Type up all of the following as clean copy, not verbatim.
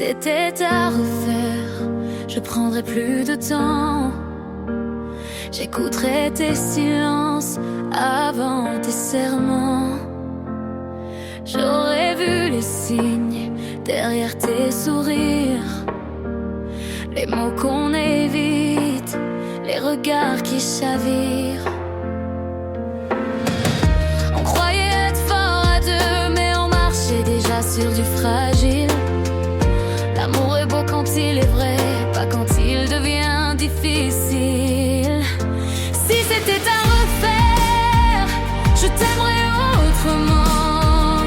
c'était à refaire, je prendrais plus de temps. J'écouterais tes silences avant tes serments. J'aurais vu les signes derrière tes sourires, les mots qu'on évite, les regards qui chavirent. On croyait être fort à deux, mais on marchait déjà sur du fragile. L'amour est beau quand il est vrai, pas quand il devient difficile. Si c'était à refaire, je t'aimerais autrement.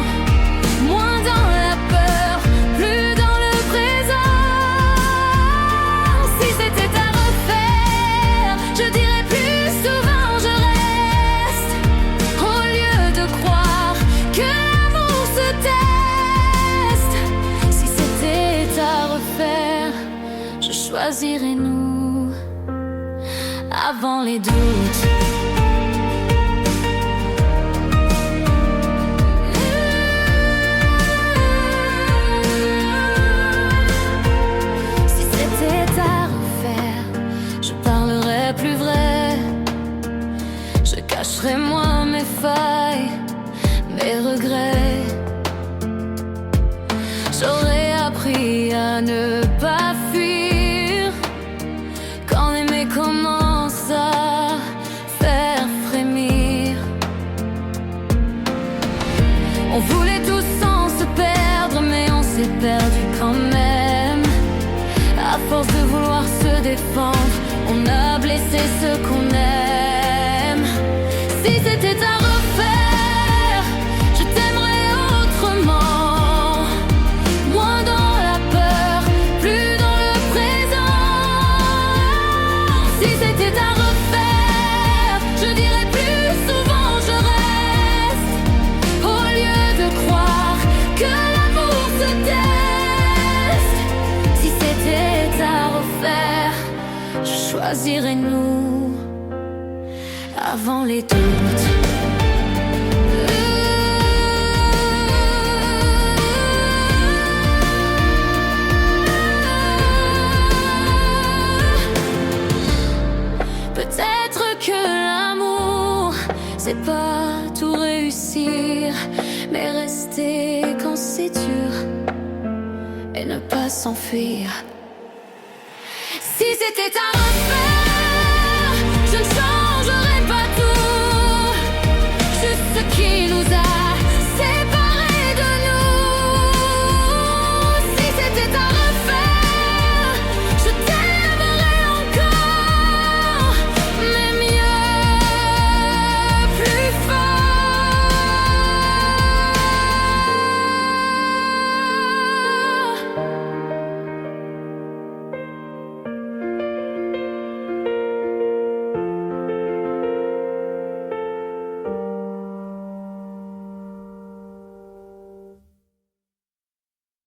Moins dans la peur, plus dans le présent. Si c'était à refaire, je dirais plus souvent je reste. Au lieu de croire que l'amour se teste. Si c'était à refaire, je choisirais nous avant les doutes. Si c'était à refaire, je parlerais plus vrai. Je cacherais moins mes failles, mes regrets. J'aurais appris à ne pas fuir quand l'aimer commence à faire frémir. On voulait tous sans se perdre, mais on s'est perdu quand même. À force de vouloir se défendre, on a blessé ceux qu'on aime. Si c'était à refaire, je t'aimerais autrement. Moins dans la peur, plus dans le présent. Si c'était à refaire, je dirais plus souvent je reste. Au lieu de croire que l'amour se teste. Si c'était à refaire, je choisirais nous avant les doutes. Peut-être que l'amour, c'est pas tout réussir, mais rester quand c'est dur et ne pas s'enfuir. Si c'était un